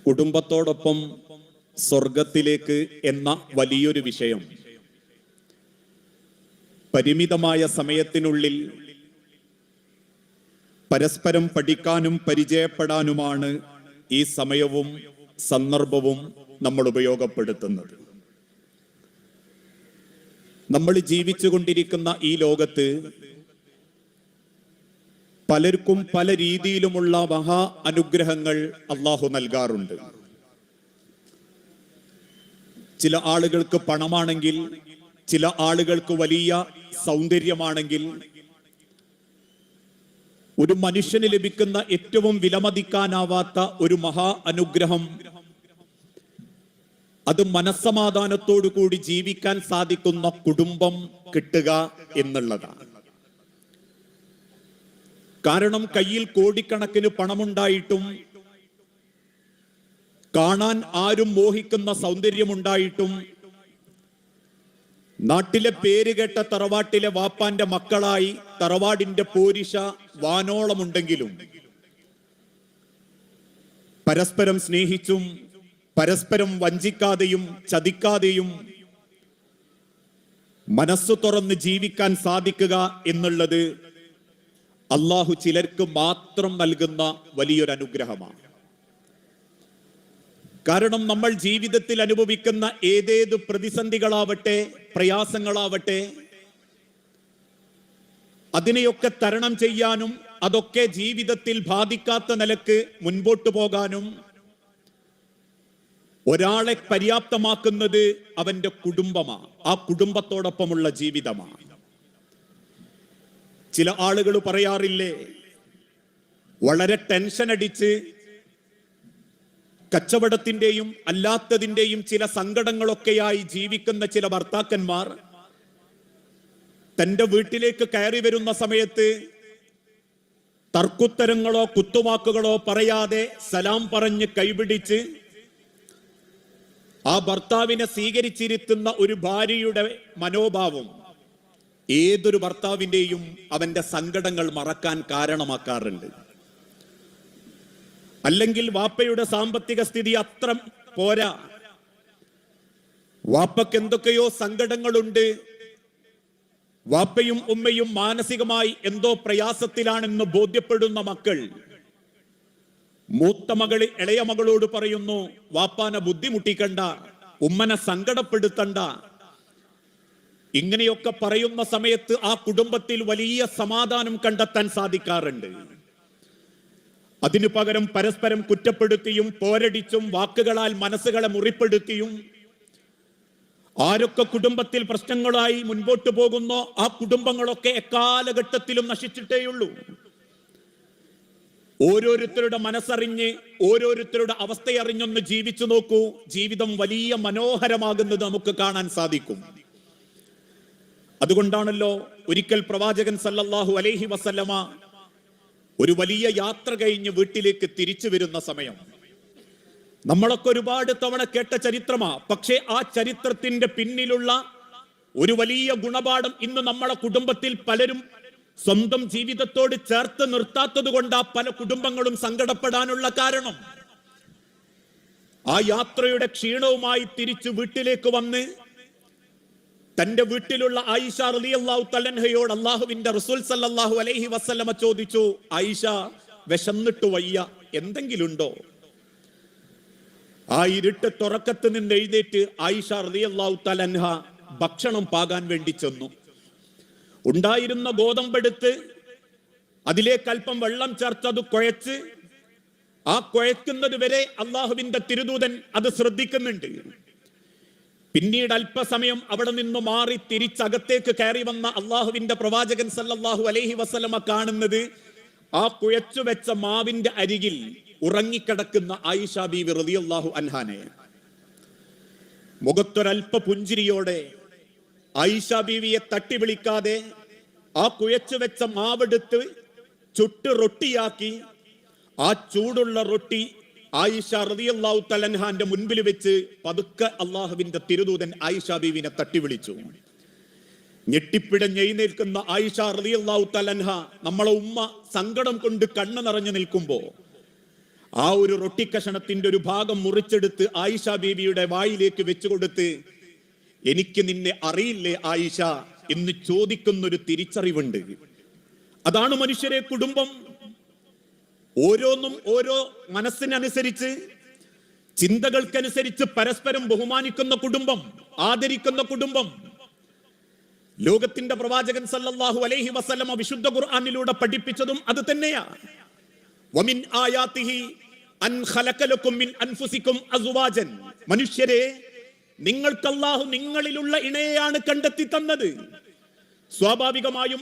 കുടുംബത്തോടൊപ്പം സ്വർഗത്തിലേക്ക് എന്ന വലിയൊരു വിഷയം പരിമിതമായ സമയത്തിനുള്ളിൽ പരസ്പരം പഠിക്കാനും പരിചയപ്പെടാനുമാണ് ഈ സമയവും സന്ദർഭവും നമ്മൾ ഉപയോഗപ്പെടുത്തുന്നത്. നമ്മൾ ജീവിച്ചുകൊണ്ടിരിക്കുന്ന ഈ ലോകത്ത് പലർക്കും പല രീതിയിലുമുള്ള മഹാ അനുഗ്രഹങ്ങൾ അള്ളാഹു നൽകാറുണ്ട്. ചില ആളുകൾക്ക് പണമാണെങ്കിൽ, ചില ആളുകൾക്ക് വലിയ സൗന്ദര്യമാണെങ്കിൽ, ഒരു മനുഷ്യന് ലഭിക്കുന്ന ഏറ്റവും വിലമതിക്കാനാവാത്ത ഒരു മഹാ അനുഗ്രഹം അത് മനസ്സമാധാനത്തോടു കൂടി ജീവിക്കാൻ സാധിക്കുന്ന കുടുംബം കിട്ടുക എന്നുള്ളതാണ്. കാരണം കയ്യിൽ കോടിക്കണക്കിന് പണമുണ്ടായിട്ടും, കാണാൻ ആരും മോഹിക്കുന്ന സൗന്ദര്യമുണ്ടായിട്ടും, നാട്ടിലെ പേരുകേട്ട തറവാട്ടിലെ വാപ്പാന്റെ മക്കളായി തറവാടിന്റെ പോരിശ വാനോളമുണ്ടെങ്കിലും പരസ്പരം സ്നേഹിച്ചും പരസ്പരം വഞ്ചിക്കാതെയും ചതിക്കാതെയും മനസ്സു തുറന്ന് ജീവിക്കാൻ സാധിക്കുക എന്നുള്ളത് അള്ളാഹു ചിലർക്ക് മാത്രം നൽകുന്ന വലിയൊരു അനുഗ്രഹമാണ്. കാരണം നമ്മൾ ജീവിതത്തിൽ അനുഭവിക്കുന്ന ഏതേത് പ്രതിസന്ധികളാവട്ടെ, പ്രയാസങ്ങളാവട്ടെ, അതിനെയൊക്കെ തരണം ചെയ്യാനും അതൊക്കെ ജീവിതത്തിൽ ബാധിക്കാത്ത നിലക്ക് മുൻപോട്ട് പോകാനും ഒരാളെ പര്യാപ്തമാക്കുന്നത് അവന്റെ കുടുംബമാണ്, ആ കുടുംബത്തോടൊപ്പമുള്ള ജീവിതമാണ്. ചില ആളുകൾ പറയാറില്ലേ, വളരെ ടെൻഷൻ അടിച്ച് കച്ചവടത്തിന്റെയും അല്ലാത്തതിന്റെയും ചില സങ്കടങ്ങളൊക്കെയായി ജീവിക്കുന്ന ചില ഭർത്താക്കന്മാർ തന്റെ വീട്ടിലേക്ക് കയറി വരുന്ന സമയത്ത് തർക്കുത്തരങ്ങളോ കുത്തുവാക്കുകളോ പറയാതെ സലാം പറഞ്ഞ് കൈപിടിച്ച് ആ ഭർത്താവിനെ സ്വീകരിച്ചിരുത്തുന്ന ഒരു ഭാര്യയുടെ മനോഭാവം ഏതൊരു ഭർത്താവിന്റെയും അവന്റെ സങ്കടങ്ങൾ മറക്കാൻ കാരണമാക്കാറുണ്ട്. അല്ലെങ്കിൽ വാപ്പയുടെ സാമ്പത്തിക സ്ഥിതി അത്ര പോരാ, വാപ്പക്ക് എന്തൊക്കെയോ സങ്കടങ്ങളുണ്ട്, വാപ്പയും ഉമ്മയും മാനസികമായി എന്തോ പ്രയാസത്തിലാണെന്ന് ബോധ്യപ്പെടുന്ന മക്കൾ മൂത്ത മകള് ഇളയ മകളോട് പറയുന്നു, വാപ്പാനെ ബുദ്ധിമുട്ടിക്കണ്ട, ഉമ്മനെ സങ്കടപ്പെടുത്തണ്ട. ഇങ്ങനെയൊക്കെ പറയുന്ന സമയത്ത് ആ കുടുംബത്തിൽ വലിയ സമാധാനം കണ്ടെത്താൻ സാധിക്കാറുണ്ട്. അതിനു പകരം പരസ്പരം കുറ്റപ്പെടുത്തിയും പോരടിച്ചും വാക്കുകളാൽ മനസ്സുകളെ മുറിപ്പെടുത്തിയും ആരൊക്കെ കുടുംബത്തിൽ പ്രശ്നങ്ങളായി മുൻപോട്ട് പോകുന്നോ ആ കുടുംബങ്ങളൊക്കെ എക്കാലഘട്ടത്തിലും നശിച്ചിട്ടേയുള്ളൂ. ഓരോരുത്തരുടെ മനസ്സറിഞ്ഞ് ഓരോരുത്തരുടെ അവസ്ഥയറിഞ്ഞൊന്ന് ജീവിച്ചു നോക്കൂ, ജീവിതം വലിയ മനോഹരമാകുന്നത് നമുക്ക് കാണാൻ സാധിക്കും. അതുകൊണ്ടാണല്ലോ ഒരിക്കൽ പ്രവാചകൻ സല്ലല്ലാഹു അലൈഹി വസല്ലമ ഒരു വലിയ യാത്ര കഴിഞ്ഞ് വീട്ടിലേക്ക് തിരിച്ചു വരുന്ന സമയം, നമ്മളൊക്കെ ഒരുപാട് തവണ കേട്ട ചരിത്രമാ, പക്ഷേ ആ ചരിത്രത്തിന്റെ പിന്നിലുള്ള ഒരു വലിയ ഗുണപാഠം ഇന്ന് നമ്മളെ കുടുംബത്തിൽ പലരും സ്വന്തം ജീവിതത്തോട് ചേർത്ത് നിർത്താത്തത് കൊണ്ടാ പല കുടുംബങ്ങളും സങ്കടപ്പെടാനുള്ള കാരണം. ആ യാത്രയുടെ ക്ഷീണവുമായി തിരിച്ചു വീട്ടിലേക്ക് വന്ന് തന്റെ വീട്ടിലുള്ള ആയിഷ റളിയല്ലാഹു തആലയോട് അല്ലാഹുവിന്റെ റസൂൽ സല്ലല്ലാഹു അലൈഹി വസല്ലമ ചോദിച്ചു, ആയിഷ, വിശന്നിട്ട് വയ്യ, എന്തെങ്കിലും ഉണ്ടോ? ആ ഇരുട്ട് തുറക്കത്ത് നിന്ന് എഴുന്നേറ്റ് ആയിഷ റളിയല്ലാഹു തആല ഭക്ഷണം പാകാൻ വേണ്ടി ചെന്നു. ഉണ്ടായിരുന്ന ഗോതമ്പെടുത്ത് അതിലേക്ക് അല്പം വെള്ളം ചേർത്ത് അത് കുഴച്ച്, ആ കുഴക്കുന്നത് വരെ അള്ളാഹുവിന്റെ തിരുദൂതൻ അത് ശ്രദ്ധിക്കുന്നുണ്ട്. പിന്നീട് അല്പസമയം അവിടെ നിന്ന് മാറി തിരിച്ചകത്തേക്ക് കയറി വന്ന അള്ളാഹുവിന്റെ പ്രവാചകൻ സല്ലല്ലാഹു അലൈഹി വസല്ലമ കാണുന്നത് ആ കുഴച്ചു വെച്ച മാവിന്റെ അരികിൽ ഉറങ്ങിക്കിടക്കുന്ന ആയിഷ ബീവി റളിയല്ലാഹു അൻഹാനെ. മുഖത്തൊരൽപ്പ പുഞ്ചിരിയോടെ ആയിഷ ബീവിയെ തട്ടി വിളിക്കാതെ ആ കുഴച്ചു വെച്ച മാവെടുത്ത് ചുട്ട് റൊട്ടിയാക്കി ആ ചൂടുള്ള റൊട്ടി ആയിഷ റളിയല്ലാഹു തആല അൻഹാന്റെ മുൻപിൽ വെച്ച് പതുക്കെ അള്ളാഹുവിന്റെ തിരുദൂതൻ ആയിഷ ബീവിനെ തട്ടി വിളിച്ചു. ഞെട്ടിപ്പിടഞ്ഞെഴുന്നേൽക്കുന്ന ആയിഷ റളിയല്ലാഹു തആല അൻഹ, നമ്മളെ ഉമ്മ സങ്കടം കൊണ്ട് കണ്ണു നിറഞ്ഞു നിൽക്കുമ്പോ ആ ഒരു റൊട്ടിക്കഷണത്തിന്റെ ഒരു ഭാഗം മുറിച്ചെടുത്ത് ആയിഷ ബീവിയുടെ വായിലേക്ക് വെച്ചുകൊടുത്ത്, എനിക്ക് നിന്നെ അറിയില്ലേ ആയിഷ എന്ന് ചോദിക്കുന്നൊരു തിരിച്ചറിവുണ്ട്. അതാണ് മനുഷ്യരെ കുടുംബം. ഓരോന്നും ഓരോ മനസ്സിനനുസരിച്ച്, ചിന്തകൾക്കനുസരിച്ച് പരസ്പരം ബഹുമാനിക്കുന്ന കുടുംബം, ആദരിക്കുന്ന കുടുംബം. ലോകത്തിന്റെ പ്രവാചകൻ സല്ലല്ലാഹു അലൈഹി വസല്ലമ വിശുദ്ധ ഖുർആനിലൂടെ പഠിപ്പിച്ചതും അത് തന്നെയാണ്. വമിൻ ആയാതിഹി അൻ ഖലഖ ലക്കും മിൻ അൻഫുസിക്കും അസ്വാജൻ. മനുഷ്യരെ, നിങ്ങൾക്ക് അല്ലാഹു നിങ്ങളിലുള്ള ഇണയെയാണ് കണ്ടെത്തി തന്നത്. സ്വാഭാവികമായും